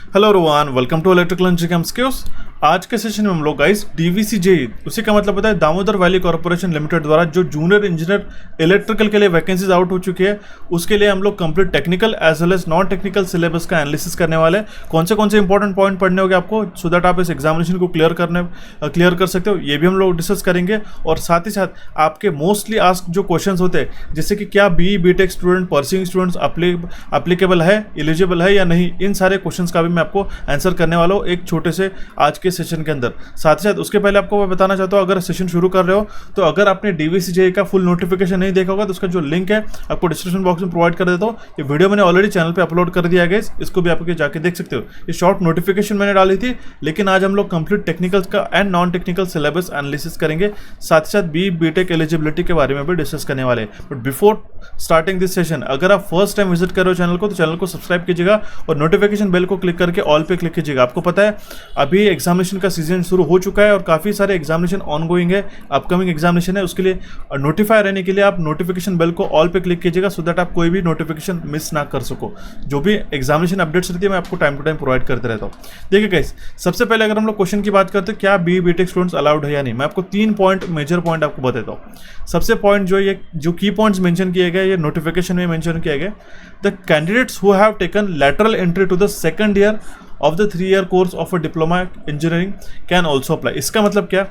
Hello Rowan, welcome to electrical engineering skills. आज के session में हम लोग गाइस डीवीसी जेई, उसी का मतलब होता है दामोदर वैली कॉर्पोरेशन लिमिटेड द्वारा जो जूनियर इंजीनियर इलेक्ट्रिकल के लिए वैकेंसीज आउट हो चुकी है, उसके लिए हम लोग complete technical as well as non technical syllabus का एनालिसिस करने वाले हैं। कौन से इंपॉर्टेंट पॉइंट पढ़ने होंगे आपको, सो दैट आप इस एग्जामिनेशन को क्लियर कर सकते हो, ये भी हम लोग डिस्कस करेंगे। और साथ ही साथ आपके मोस्टली आस्क जो क्वेश्चन होते हैं, जैसे कि क्या BTech student, pursuing students applicable है, एलिजिबल है या नहीं, इन सारे क्वेश्चन का भी मैं आपको आंसर करने वाला हूँ एक छोटे से आज के सेशन के अंदर। साथ ही साथ उसके पहले आपको मैं बताना चाहता हूँ, अगर सेशन शुरू कर रहे हो तो अगर आपने डीवीसी जेई का फुल नोटिफिकेशन नहीं देखा होगा तो उसका जो लिंक है आपको डिस्क्रिप्शन बॉक्स में प्रोवाइड कर देता हूँ। ये वीडियो मैंने ऑलरेडी चैनल पे अपलोड कर दिया है, इसको भी आप जाके देख सकते हो। ये शॉर्ट नोटिफिकेशन मैंने डाली थी, लेकिन आज हम लोग कंप्लीट टेक्निकल का and non technical syllabus analysis करेंगे। साथ ही साथ बीटेक एलिजिबिलिटी के बारे में भी डिस्कस करने वाले हैं। But before starting this session, अगर आप फर्स्ट टाइम विजिट कर रहे हो चैनल को, तो चैनल को सब्सक्राइब कीजिएगा और नोटिफिकेशन बेल को क्लिक करके ऑल पे क्लिक कीजिएगा। आपको पता है अभी एग्जामिनेशन का सीजन शुरू हो चुका है और काफ़ी सारे एग्जामिनेशन ऑनगोइंग है, अपकमिंग एग्जामिनेशन है। उसके लिए नोटिफाई रहने के लिए आप नोटिफिकेशन बेल को ऑल पे क्लिक कीजिएगा, सो दैट आप कोई भी नोटिफिकेशन मिस ना कर सको। जो भी एग्जामिनेशन अपडेट्स रहती है मैं आपको टाइम टू टाइम प्रोवाइड करते रहता हूँ। देखिए गाइस, सबसे पहले अगर हम लोग क्वेश्चन की बात करते हैं क्या बीटेक स्टूडेंट्स अलाउड है या नहीं, मैं आपको 3 पॉइंट मेजर पॉइंट आपको बताता हूँ। सबसे पॉइंट जो की पॉइंट्स मेंशन किए गए, ये नोटिफिकेशन में मेंशन किया गया, the candidates who have taken lateral entry to the second year of the 3-year course of a diploma engineering can also apply. इसका मतलब क्या,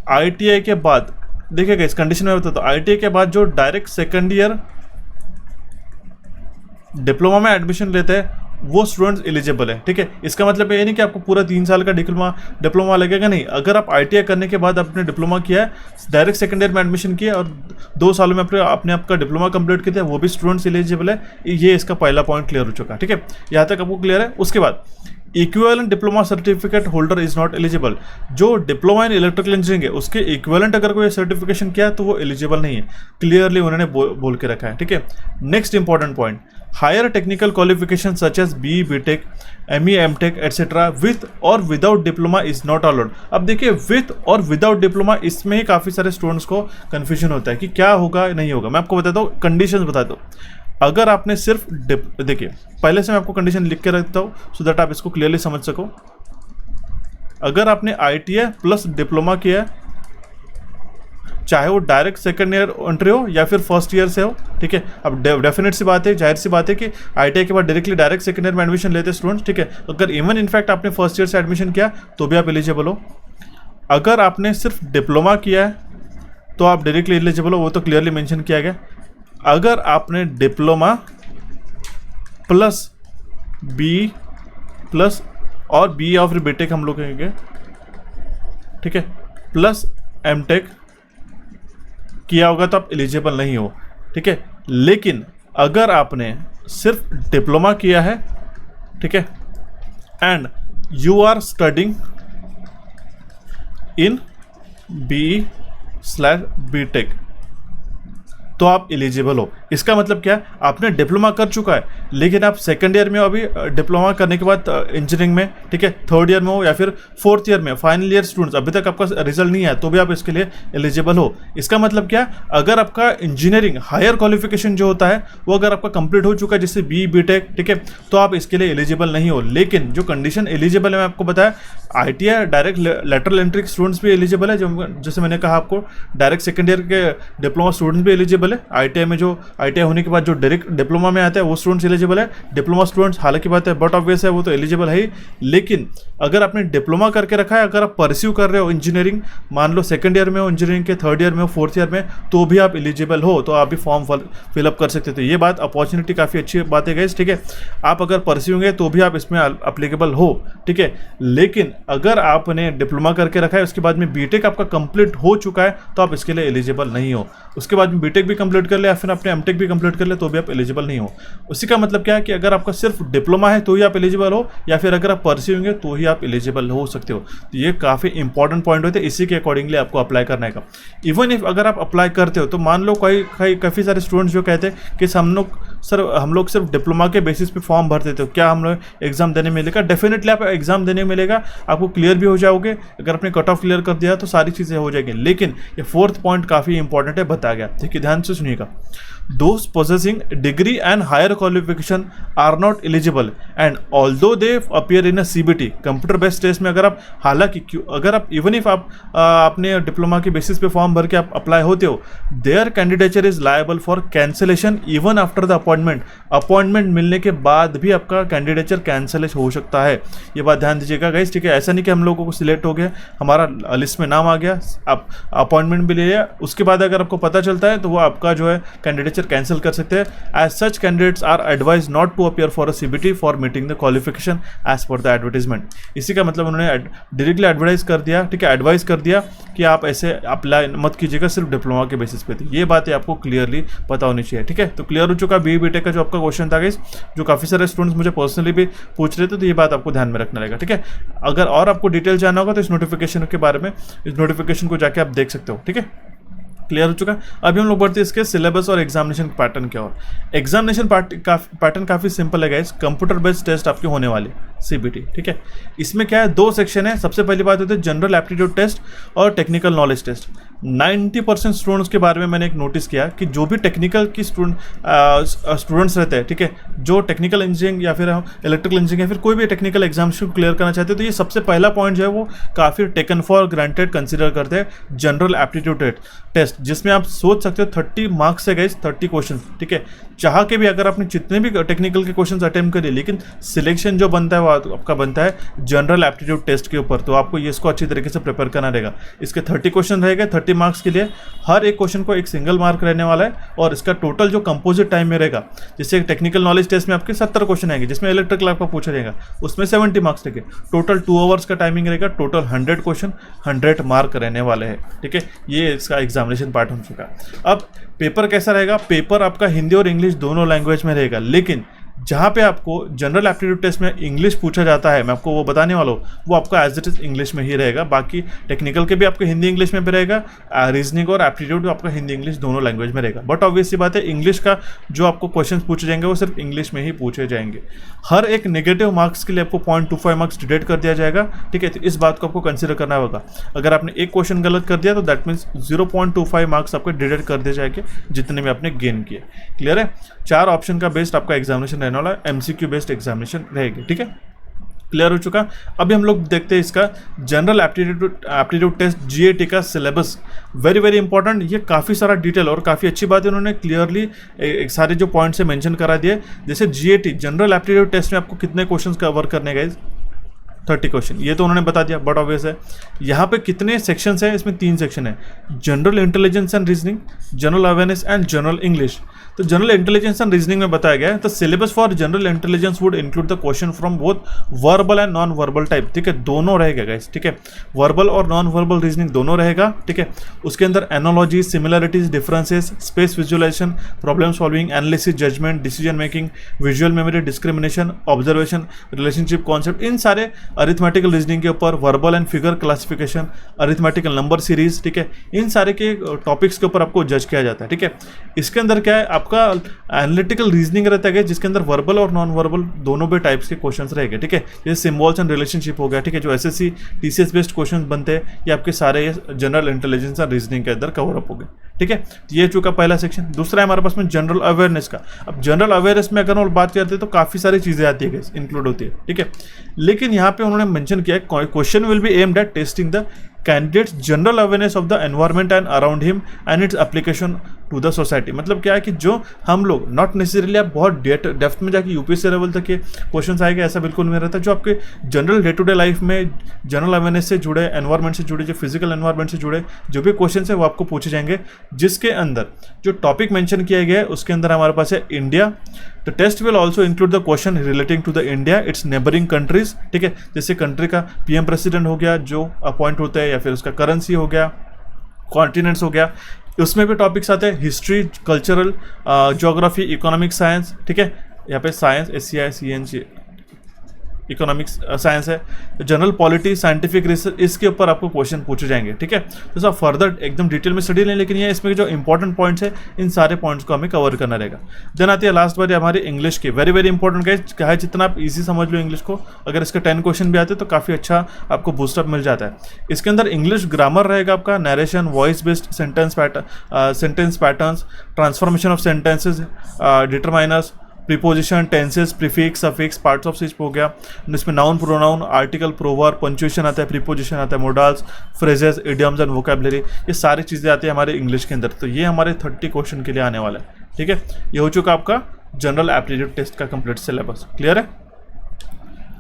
आईटीआई के बाद, देखिएगा इस कंडीशन में बताता हूँ, आईटीआई के बाद जो डायरेक्ट सेकंड ईयर डिप्लोमा में एडमिशन लेते हैं वो स्टूडेंट्स एलिजिबल है। ठीक है, इसका मतलब ये नहीं कि आपको पूरा 3 साल का डिप्लोमा लगेगा, नहीं। अगर आप आईटीआई करने के बाद आपने डिप्लोमा किया है, डायरेक्ट सेकंड ईयर में एडमिशन किया और 2 सालों में अपने आपका डिप्लोमा कंप्लीट किया, वो भी स्टूडेंट्स एलिजिबल है। ये इसका पहला पॉइंट क्लियर हो चुका है। ठीक है, यहाँ तक आपको क्लियर है। उसके बाद equivalent diploma certificate holder is not eligible. जो डिप्लोमा इन इलेक्ट्रिकल इंजीनियरिंग है उसके इक्विवेलेंट अगर कोई सर्टिफिकेशन किया तो वो एलिजिबल नहीं है, क्लियरली उन्होंने बोल के रखा है। ठीक है, next important point, higher technical qualification such as BTech, ME, MTech etcetera with और without diploma is not allowed. अब देखिए, विथ और विदाउट डिप्लोमा, इसमें ही काफ़ी सारे स्टूडेंट्स को कन्फ्यूजन होता है कि क्या होगा नहीं होगा। मैं आपको बताता हूँ, कंडीशन बताता हूँ। अगर आपने सिर्फ देखिए, पहले से मैं आपको कंडीशन लिख के रखता हूँ सो दैट आप इसको क्लियरली समझ सको। अगर आपने आईटीआई प्लस डिप्लोमा किया है, चाहे वो डायरेक्ट सेकंड ईयर एंट्री हो या फिर फर्स्ट ईयर से हो, ठीक है, अब डेफिनेट सी बात है, जाहिर सी बात है कि आईटीआई के बाद डायरेक्टली डायरेक्ट सेकंड ईयर में एडमिशन लेते स्टूडेंट्स। ठीक है, अगर इवन इनफैक्ट आपने फर्स्ट ईयर से एडमिशन किया तो भी आप एलिजिबल हो। अगर आपने सिर्फ डिप्लोमा किया है तो आप डायरेक्टली एलिजिबल हो, वो तो क्लियरली मेंशन किया गया। अगर आपने डिप्लोमा प्लस बी प्लस और बी या फिर बीटेक हम लोग कहेंगे, ठीक है, प्लस एमटेक किया होगा तो आप एलिजिबल नहीं हो। ठीक है, लेकिन अगर आपने सिर्फ डिप्लोमा किया है, ठीक है, and you are studying in BE/BTech तो आप एलिजिबल हो। इसका मतलब क्या है, आपने डिप्लोमा कर चुका है लेकिन आप सेकंड ईयर में हो अभी, डिप्लोमा करने के बाद इंजीनियरिंग में, ठीक है, थर्ड ईयर में हो या फिर फोर्थ ईयर में, फाइनल ईयर स्टूडेंट्स, अभी तक आपका रिजल्ट नहीं आया तो भी आप इसके लिए एलिजिबल हो। इसका मतलब क्या, अगर आपका इंजीनियरिंग हायर क्वालिफिकेशन जो होता है वो अगर आपका कंप्लीट हो चुका है, जैसे BE/BTech, ठीक है, तो आप इसके लिए एलिजिबल नहीं हो। लेकिन जो कंडीशन एलिजिबल है, मैं आपको बताया, ITI direct lateral entry students भी एलिजिबल है, जैसे मैंने कहा आपको, डायरेक्ट सेकंड ईयर के डिप्लोमा स्टूडेंट्स भी एलिजिबल है। आईटीआई में जो आईटीआई होने के बाद जो डायरेक्ट डिप्लोमा में आता है वो स्टूडेंट्स एलिजिबल है। डिप्लोमा स्टूडेंट्स, हालांकि बात है बट ऑब्वियस है, वो तो एलिजिबल है ही। लेकिन अगर आपने डिप्लोमा करके रखा है, अगर आप परस्यू कर रहे हो इंजीनियरिंग, मान लो सेकंड ईयर में हो इंजीनियरिंग के, थर्ड ईयर में हो, फोर्थ ईयर में, तो भी आप एलिजिबल हो, तो आप भी फॉर्म फिलअप कर सकते थे। ये बात अपॉर्चुनिटी काफ़ी अच्छी बात है गाइस। ठीक है, आप अगर परस्यू होंगे तो भी आप इसमें अप्लीकेबल हो। ठीक है, लेकिन अगर आपने डिप्लोमा करके रखा है, उसके बाद में बीटेक आपका कंप्लीट हो चुका है तो आप इसके लिए एलिजिबल नहीं हो। उसके बाद में बीटेक भी कंप्लीट कर ले या फिर आपने एमटेक भी कंप्लीट कर ले तो भी आप एलिजिबल नहीं हो। उसी का मतलब क्या है कि अगर आपका सिर्फ डिप्लोमा है तो ही आप एलिजिबल हो, या फिर अगर आप परस्यू होंगे तो ही आप एलिजिबल हो सकते हो। तो ये काफ़ी इंपॉर्टेंट पॉइंट होते हैं, इसी के अकॉर्डिंगली आपको अप्लाई करने का। इवन इफ अगर आप अप्लाई करते हो तो मान लो काफ़ी सारे स्टूडेंट्स जो कहते हैं कि हम लोग सिर्फ डिप्लोमा के बेसिस पे फॉर्म भर देते हो, क्या हम लोग एग्जाम देने मिलेगा? डेफिनेटली आप एग्जाम देने मिलेगा, आपको क्लियर भी हो जाओगे। अगर आपने कट ऑफ क्लियर कर दिया तो सारी चीज़ें हो जाएंगी। लेकिन ये फोर्थ पॉइंट काफ़ी इंपॉर्टेंट है, बताया गया, ठीक है, ध्यान से सुनिएगा। those possessing degree and higher qualification are not eligible and although they appear in a CBT computer based test में अगर आप इवन इफ आप अपने डिप्लोमा के बेसिस पे फॉर्म भर के आप अप्लाई होते हो, their candidature is liable for cancellation even after the appointment मिलने के बाद भी आपका कैंडिडेचर कैंसिल हो सकता है। ये बात ध्यान दीजिएगा गाइस, ठीक है। ऐसा नहीं कि हम लोगों को सिलेक्ट हो गया, हमारा लिस्ट में नाम आ गया, आप अपॉइंटमेंट भी ले लिया, उसके बाद अगर आपको पता चलता है तो वो आपका जो है कैंडिडेचर कैंसिल कर सकते हैं। As such candidates are advise not to appear for a CBT for meeting the qualification as per the advertisement. इसी का मतलब उन्होंने डायरेक्टली एडवाइस कर दिया, ठीक है, एडवाइस कर दिया कि आप ऐसे अप्लाई मत कीजिएगा सिर्फ डिप्लोमा के बेसिस पे। ये बातें आपको क्लियरली पता होनी चाहिए, ठीक है। तो क्लियर हो चुका BE-BTech का जो आपका क्वेश्चन था गाइस, जो काफ़ी सारे स्टूडेंट्स मुझे पर्सनली भी पूछ रहे थे, तो ये बात आपको ध्यान में रखना रहेगा, ठीक है। अगर और आपको डिटेल जानना होगा तो इस नोटिफिकेशन के बारे में, इस नोटिफिकेशन को जाके आप देख सकते हो, ठीक है। क्लियर हो चुका। अभी हम लोग बढ़ते हैं इसके सिलेबस और एग्जामिनेशन पैटर्न की ओर। एग्जामिनेशन पैटर्न काफ़ी सिंपल है गाइस, कंप्यूटर बेस्ड टेस्ट आपके होने वाले CBT, ठीक है। इसमें क्या है, 2 सेक्शन है। सबसे पहली बात होती है जनरल एप्टीट्यूड टेस्ट और टेक्निकल नॉलेज टेस्ट। 90% स्टूडेंट्स के बारे में मैंने एक नोटिस किया कि जो भी टेक्निकल की स्टूडेंट्स रहते हैं, ठीक है, जो टेक्निकल इंजीनियरिंग या फिर इलेक्ट्रिकल इंजीनियरिंग या फिर कोई भी टेक्निकल एग्जाम्स को क्लियर करना चाहते हैं, तो ये सबसे पहला पॉइंट जो है वो काफ़ी टेकन फॉर ग्रांटेड कंसिडर करते हैं जनरल एप्टीट्यूड टेस्ट, जिसमें आप सोच सकते हो 30 मार्क्स है गाइस, 30 क्वेश्चन, ठीक है। चाह के भी अगर आपने जितने भी टेक्निकल के क्वेश्चन अटेम्प्ट करिए, लेकिन सिलेक्शन जो बनता है वो आपका बनता है जनरल एप्टीट्यूड टेस्ट के ऊपर, तो आपको ये इसको अच्छी तरीके से प्रिपेयर करना रहेगा। इसके 30 क्वेश्चन रहेगा, 30 मार्क्स के लिए हर एक क्वेश्चन को एक सिंगल मार्क रहने वाला है, और इसका टोटल जो कंपोजिट टाइम में रहेगा, जैसे टेक्निकल नॉलेज टेस्ट में आपके 70 क्वेश्चन आएंगे, जिसमें इलेक्ट्रिकल आपका पूछा जाएगा, उसमें 70 मार्क्स रहेंगे, टोटल 2 आवर्स का टाइमिंग रहेगा, टोटल 100 क्वेश्चन 100 मार्क रहने वाले हैं, ठीक है। ये इसका एग्जामिनेशन पार्ट हो चुका। अब पेपर कैसा रहेगा, पेपर आपका हिंदी और इंग्लिश दोनों लैंग्वेज में रहेगा, लेकिन जहाँ पे आपको जनरल एप्टीट्यूड टेस्ट में इंग्लिश पूछा जाता है, मैं आपको वो बताने वाला हूँ, वो आपका एज इट इज इंग्लिश में ही रहेगा। बाकी टेक्निकल के भी आपको हिंदी इंग्लिश में भी रहेगा, रीजनिंग और एप्टीट्यूड भी आपका हिंदी इंग्लिश दोनों लैंग्वेज में रहेगा। बट ऑब्वियस सी बात है, इंग्लिश का जो आपको क्वेश्चन पूछे जाएंगे वो सिर्फ इंग्लिश में ही पूछे जाएंगे। हर एक नेगेटिव मार्क्स के लिए आपको 0.25 मार्क्स डिडक्ट कर दिया जाएगा, ठीक है। तो इस बात को आपको कंसिडर करना होगा। अगर आपने एक क्वेश्चन गलत कर दिया तो दैट मीन्स 0.25 मार्क्स आपको डिडक्ट कर दिए जाएंगे जितने भी आपने गेन किए। क्लियर है। 4 ऑप्शन का बेस्ड आपका एग्जामिनेशन रहने वाला है, MCQ बेस्ड एग्जामिनेशन रहेगी, ठीक है। क्लियर हो चुका। अभी हम लोग देखते हैं इसका जनरल एप्टीट्यूड टेस्ट GAT का सिलेबस, वेरी वेरी इंपॉर्टेंट। ये काफ़ी सारा डिटेल और काफ़ी अच्छी बात है, उन्होंने क्लियरली सारे जो पॉइंट्स है मेंशन करा दिए। जैसे GAT जनरल एप्टीट्यूड टेस्ट में आपको कितने क्वेश्चंस कवर करने गए, 30 क्वेश्चन, ये तो उन्होंने बता दिया, बट ऑब्वियस है। यहाँ पे कितने सेक्शंस हैं, इसमें 3 सेक्शन है, general intelligence and reasoning, general awareness and general English. तो जनरल इंटेलिजेंस एंड रीजनिंग में बताया गया है, तो syllabus for general intelligence would include the question from both verbal and non verbal type, ठीक है, दोनों रहेगा गाइस, ठीक है। वर्बल और नॉन वर्बल रीजनिंग दोनों रहेगा, ठीक है। उसके अंदर analogy, similarities, differences, space visualisation, problem solving, analysis, judgement, decision making, visual memory, discrimination, observation, relationship concept, इन सारे अरिथमेटिकल रीजनिंग के ऊपर, verbal and figure classification, arithmetical number series, ठीक है, इन सारे के टॉपिक्स के ऊपर आपको जज किया जाता है, ठीक है। इसके अंदर क्या है, आपका एनालिटिकल रीजनिंग रहता है, जिसके अंदर वर्बल और नॉन वर्बल दोनों भी टाइप्स के क्वेश्चंस रहेंगे, ठीक है। जैसे सिम्बॉल्स एंड रिलेशनशिप हो गया, ठीक है, जो SSC TCS बेस्ड क्वेश्चन बनते हैं, ये आपके सारे जनरल इंटेलिजेंस और रीजनिंग के अंदर कवर अप हो गए, ठीक है। ये चुका पहला सेक्शन। दूसरा है हमारे पास में जनरल अवेयरनेस का। अब जनरल अवेयरनेस में अगर हम बात करते हैं तो काफ़ी सारी चीज़ें आती है, इंक्लूड होती है, ठीक है। लेकिन यहाँ पे उन्होंने मेंशन किया है, question will be aimed at testing the candidates general awareness of the environment and around him and its application to the society. मतलब क्या है कि जो हम लोग नॉट नेसेसरीली आप बहुत डेप्थ में जाके UPSC लेवल तक के क्वेश्चन आएगा, ऐसा बिल्कुल नहीं रहता। जो आपके general day to day life में जनरल अवेयरनेस से जुड़े, एनवायरमेंट से जुड़े, जो फिजिकल एनवायरमेंट से जुड़े जो भी क्वेश्चन है वो आपको पूछे जाएंगे, जिसके अंदर जो टॉपिक मेंशन किया गया है उसके अंदर हमारे पास है India. The test will also include the question relating to the India, its neighbouring countries, ठीक है। जैसे कंट्री का PM प्रेसिडेंट हो गया जो अपॉइंट होता है, या फिर उसका करेंसी हो गया, कॉन्टिनेंट्स हो गया, उसमें भी टॉपिक्स आते हैं, history, cultural, geography, economic science, ठीक है। यहाँ पे science SCI CNC economics science है, जनरल पॉलिटी, साइंटिफिक रिसर्च, इसके ऊपर आपको क्वेश्चन पूछे जाएंगे। ठीक है, तो सब फर्दर एकदम डिटेल में स्टडी लें, लेकिन ये इसमें जो इंपॉर्टेंट पॉइंट्स है इन सारे पॉइंट्स को हमें कवर करना रहेगा। देन आती है लास्ट बार हमारी इंग्लिश की, वेरी वेरी इंपॉर्टेंट गाइस, चाहे जितना आप इजी समझ लो इंग्लिश को, अगर इसके 10 क्वेश्चन भी आते हैं तो काफ़ी अच्छा आपको बूस्टअप मिल जाता है। इसके अंदर इंग्लिश ग्रामर रहेगा आपका, narration, voice based sentence patterns, transformation of sentences, determiners, preposition, tenses, prefix, suffix, parts of speech हो गया। इसमें noun, pronoun, article, proverb, punctuation आता है, प्रीपोजिशन आता है, modals, phrases, idioms and vocabulary, ये सारी चीज़ें आती है हमारे इंग्लिश के अंदर। तो ये हमारे 30 क्वेश्चन के लिए आने वाला है। ठीक है, ये हो चुका आपका जनरल एप्टीट्यूड टेस्ट का कंप्लीट सिलेबस। क्लियर है?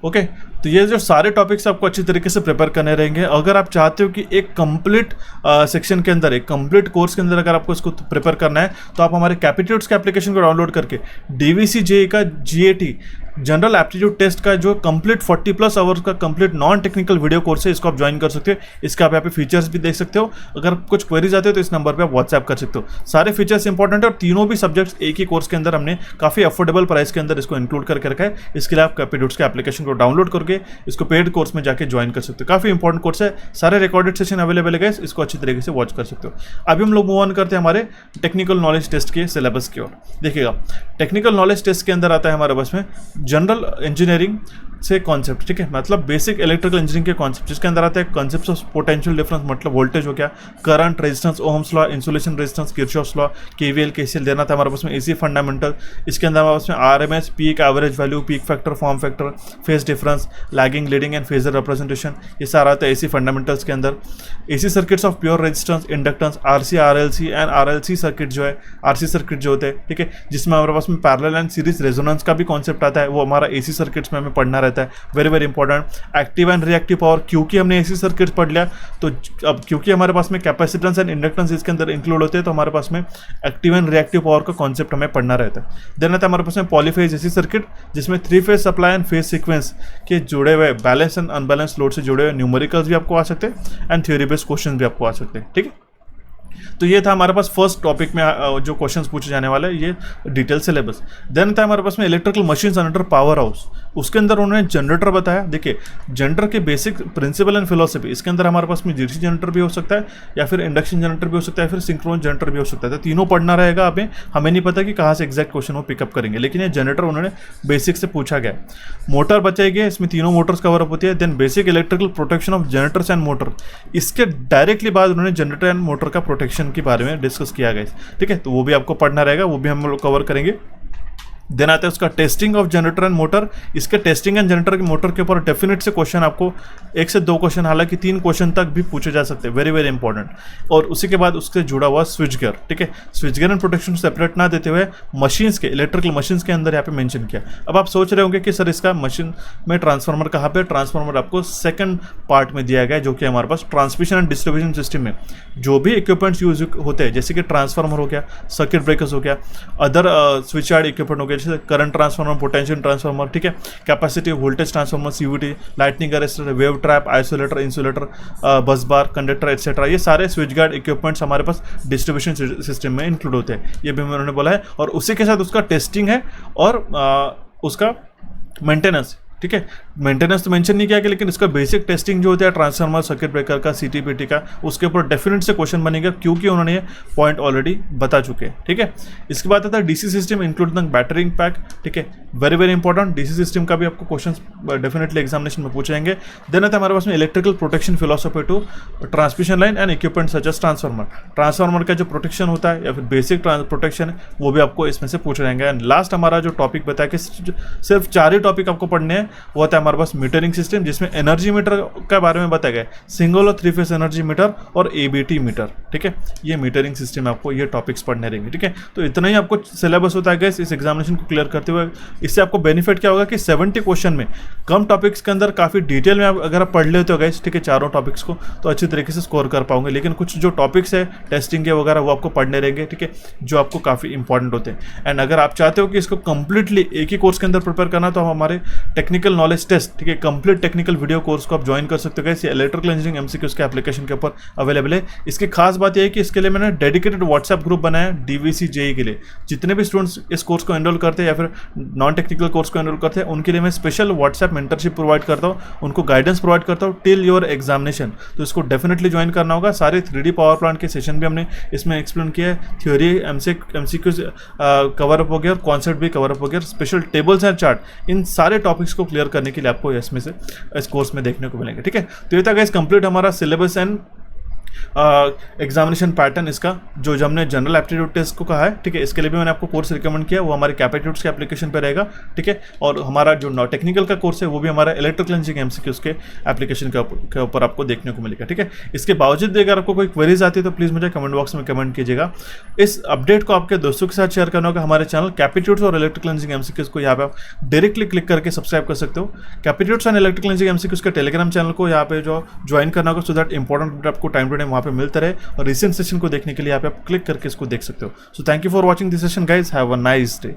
ओके, तो ये जो सारे टॉपिक्स आपको अच्छी तरीके से प्रिपेयर करने रहेंगे। अगर आप चाहते हो कि एक कंप्लीट सेक्शन के अंदर, एक कंप्लीट कोर्स के अंदर अगर आपको इसको प्रिपेयर करना है, तो आप हमारे कैपिट्यूड्स के एप्लीकेशन को डाउनलोड करके डीवीसी जेई का जीएटी जनरल एप्टीट्यूड टेस्ट का जो कंप्लीट 40+ आवर्स का complete non technical video course है, इसको आप ज्वाइन कर सकते हो। इसके आप यहाँ पे फीचर्स भी देख सकते हो। अगर कुछ क्वेरीज आते हो तो इस नंबर पे आप व्हाट्सएप कर सकते हो। सारे फीचर्स इंपॉर्टेंट है और तीनों भी सब्जेक्ट्स एक ही कोर्स के अंदर हमने काफ़ी अफोर्डेबल प्राइस के अंदर इसको इंक्लूड करके रखा है। इसके लिए आप कैपिट्यूड्स के एप्लीकेशन को डाउनलोड करके इसको पेड कोर्स में जाके ज्वाइन कर सकते हो। काफ़ी इंपॉर्टेंट कोर्स है, सारे रिकॉर्डेड सेशन अवेलेबल है, इसको अच्छी तरीके से वॉच कर सकते हो। अभी हम लोग मूव ऑन करते हैं हमारे टेक्निकल नॉलेज टेस्ट के सिलेबस की ओर। देखिएगा, टेक्निकल नॉलेज टेस्ट के अंदर आता है हमारे बस में जनरल इंजीनियरिंग से कॉन्सेप्ट। ठीक है, मतलब बेसिक इलेक्ट्रिकल इंजीनियरिंग के कॉन्सेप्ट, जिसके अंदर आता है कॉन्सेप्ट ऑफ पोटेंशियल डिफरेंस, मतलब वोल्टेज हो गया, current, resistance, Ohm's law, insulation resistance, Kirchhoff's law, KVL, KCL देना था हमारे पास में। एसी फंडामेंटल, इसके अंदर हमारे पास में RMS, peak average value, peak factor, form factor, phase difference, lagging, leading and phasor representation, ये सारा आता है एसी फंडामेंटल्स के अंदर। AC circuits of pure resistance, inductance, RC, RLC and RLC circuit जो है, आरसी सर्किट जो होते हैं। ठीक है, जिसमें हमारे पास में पैरेलल एंड सीरीज रेजोनेंस का भी कॉन्सेप्ट आता है, वो हमारा एसी सर्किट्स में हमें पढ़ना रहता है। Very very important. Active and reactive power, क्योंकि हमने एसी सर्किट पढ़ लिया, तो अब क्योंकि हमारे पास में कैपेसिटेंस एंड इंडक्टेंस इसके अंदर इंक्लूड होते हैं, तो हमारे पास में एक्टिव एंड रिएक्टिव पावर का कॉन्सेप्ट हमें पढ़ना रहता है। देन आता है हमारे पास में पॉलीफेज एसी सर्किट, जिसमें 3 phase supply and phase sequence के जुड़े हुए बैलेंस एंड अनबैलेंस लोड से जुड़े हुए न्यूमेरिकल्स भी आपको आ सकते हैं एंड थ्योरी बेस्ड क्वेश्चन भी आपको आ सकते हैं। ठीक है, तो ये था हमारे पास फर्स्ट टॉपिक में जो क्वेश्चंस पूछे जाने वाले, ये डिटेल सिलेबस। देन था हमारे पास में electrical machines under power house, उसके अंदर उन्होंने जनरेटर बताया। देखिए, जनरेटर के बेसिक प्रिंसिपल एंड फिलोसफी, इसके अंदर हमारे पास में डीसी जनरेटर भी हो सकता है, या फिर इंडक्शन जनरेटर भी हो सकता है, फिर सिंक्रोनस जनरेटर भी हो सकता है। तो तीनों पढ़ना रहेगा हमें नहीं पता कि कहाँ से एग्जैक्ट क्वेश्चन वो पिकअप करेंगे, लेकिन ये जनरेटर उन्होंने बेसिक से पूछा गया। मोटर बचाई गई, इसमें तीनों मोटर्स कवर अप होती है। Then basic electrical protection of generators and motor, इसके डायरेक्टली बाद उन्होंने जनरेटर एंड मोटर का प्रोटेक्शन के बारे में डिस्कस किया गया। ठीक है, तो वो भी आपको पढ़ना रहेगा, वो भी हम लोग कवर करेंगे। देन आता है उसका testing of generator and motor, इसके टेस्टिंग एंड जनरेटर के मोटर के ऊपर डेफिनेट से क्वेश्चन आपको 1 से 2 क्वेश्चन, हालांकि 3 क्वेश्चन तक भी पूछे जा सकते हैं। Very very important. और उसी के बाद उससे जुड़ा हुआ स्विच गियर। ठीक है, switch gear and protection separate ना देते हुए मशीन्स के, इलेक्ट्रिकल मशीन्स के अंदर यहाँ पे मेंशन किया। अब आप सोच रहे होंगे कि सर इसका मशीन में ट्रांसफार्मर कहाँ पे? ट्रांसफार्मर आपको सेकंड पार्ट में दिया गया है, जो कि हमारे पास ट्रांसमिशन एंड डिस्ट्रीब्यूशन सिस्टम में जो भी इक्विपमेंट्स यूज होते हैं, जैसे कि ट्रांसफार्मर हो गया, सर्किट ब्रेकर्स हो गया, अदर स्विच यार्ड इक्विपमेंट हो गया, जैसे करंट ट्रांसफार्मर, पोटेंशियल ट्रांसफार्मर, ठीक है, capacity voltage transformer, CVT, lightning arrester, wave trap, isolator, insulator, बस बार, कंडक्टर एटसेट्रा, ये सारे स्विच गार्ड इक्विपमेंट्स हमारे पास डिस्ट्रीब्यूशन सिस्टम में इंक्लूड होते हैं। ये भी उन्होंने बोला है, और उसी के साथ उसका टेस्टिंग है और उसका मेंटेनेंस। ठीक है, मेंटेनेंस तो मेंशन नहीं किया गया, लेकिन इसका बेसिक टेस्टिंग जो होता है ट्रांसफार्मर, सर्किट ब्रेकर का, सीटीपीटी का, उसके ऊपर डेफिनेट से क्वेश्चन बनेगा, क्योंकि उन्होंने ये पॉइंट ऑलरेडी बता चुके हैं। ठीक है, इसके बाद आता है DC system including battery pack. ठीक है, very very important. DC system का भी आपको क्वेश्चन डेफिनेटली एग्जामिनेशन में पूछे जाएंगे। देन आता है हमारे पास में electrical protection philosophy to transmission line and equipment such as transformer. Transformer का जो प्रोटेक्शन होता है या फिर बेसिक प्रोटेक्शन है, वो भी आपको इसमें से पूछे जाएंगे। एंड लास्ट हमारा जो टॉपिक बताया कि सिर्फ 4 ही टॉपिक आपको पढ़ने हैं, वो होता है हमारे मीटरिंग सिस्टम, जिसमें एनर्जी मीटर के बारे में बताया गया, सिंगल और 3 फेज एनर्जी मीटर और एबीटी मीटर। ठीक है, ये मीटरिंग सिस्टम में आपको ये टॉपिक्स पढ़ने रहेंगे। ठीक है, तो इतना ही आपको सिलेबस होता है गाइस इस एग्जामिनेशन को क्लियर करते हुए। इससे आपको बेनिफिट क्या होगा कि 70 क्वेश्चन में कम टॉपिक्स के अंदर काफी डिटेल में अगर आप पढ़ लेते हो गाइस, ठीक है, चारों टॉपिक्स को, तो अच्छी तरीके से स्कोर कर पाओगे। लेकिन कुछ जो टॉपिक्स है टेस्टिंग के वगैरह, वो आपको पढ़ने रहेंगे। ठीक है, जो आपको काफी इंपॉर्टेंट होते हैं। एंड अगर आप चाहते हो कि इसको कंप्लीटली एक ही कोर्स के अंदर प्रिपेयर करना, तो हम हमारे टेक्निकल टेक्निकल नॉलेज टेस्ट, ठीक है, कंप्लीट टेक्निकल वीडियो कोर्स को आप ज्वाइन कर सकते हो गाइस। ये इलेक्ट्रिकल इंजीनियरिंग एमसीक्यूज के एप्लीकेशन के ऊपर अवेलेबल है। इसकी खास बात यह है कि इसके लिए मैंने डेडिकेटेड व्हाट्सएप ग्रुप बनाया है डीवीसी जेई के लिए। जितने भी स्टूडेंट्स इस कोर्स को एनरोल करते हैं या फिर नॉन टेक्निकल कोर्स को एनरोल करते हैं, उनके लिए मैं स्पेशल व्हाट्सएप मेंटरशिप प्रोवाइड करता हूँ, उनको गाइडेंस प्रोवाइड करता हूँ टिल योर एग्जामिनेशन। तो इसको डेफिनेटली ज्वाइन करना होगा। सारे 3D पावर प्लांट के सेशन भी हमने इसमें एक्सप्लेन किया है, थ्योरी एमसीक्यूज कवर अप हो गया और कॉन्सेप्ट भी कवर अप हो गया, स्पेशल टेबल्स एंड चार्ट, इन सारे टॉपिक्स को क्लियर करने के लिए आपको इसमें से इस कोर्स में देखने को मिलेंगे, ठीक है। तो ये था गाइस कंप्लीट हमारा सिलेबस एंड एग्जामिनेशन पैटर्न इसका, जो हमने जनरल एप्टीट्यूड टेस्ट को कहा है, ठीक है। इसके लिए भी मैंने आपको कोर्स रिकमेंड किया, वो हमारे कैपेट्यूड्स के एप्लीकेशन पे रहेगा, ठीक है। और हमारा जो टेक्निकल का कोर्स है वो भी हमारा इलेक्ट्रिकल इंजीनियरिंग एमसीक्यूज के एप्लीकेशन के ऊपर आपको देखने को मिलेगा, ठीक है। इसके बावजूद भी अगर आपको कोई क्वेरीज आती है तो प्लीज़ मुझे कमेंट बॉक्स में कमेंट कीजिएगा। इस अपडेट को आपके दोस्तों के साथ शेयर करना होगा। हमारे चैनल कैपेट्यूड्स और इलेक्ट्रिकल इंजीनियरिंग एमसीक्यूज को यहाँ पे आप डायरेक्टली क्लिक करके सब्सक्राइब कर सकते हो। कैपेट्यूड्स एंड इलेक्ट्रिकल इंजीनियरिंग एमसीक्यूज के टेलीग्राम चैनल को यहाँ पे जो ज्वाइन करना होगा, सो दैट इंपॉर्टेंट अपडेट आपको टाइम टू टाइम वहाँ पे मिलता रहे। और रिसेंट सेशन को देखने के लिए यहाँ पे आप क्लिक करके इसको देख सकते हो। So thank you for watching this session guys, have a nice day.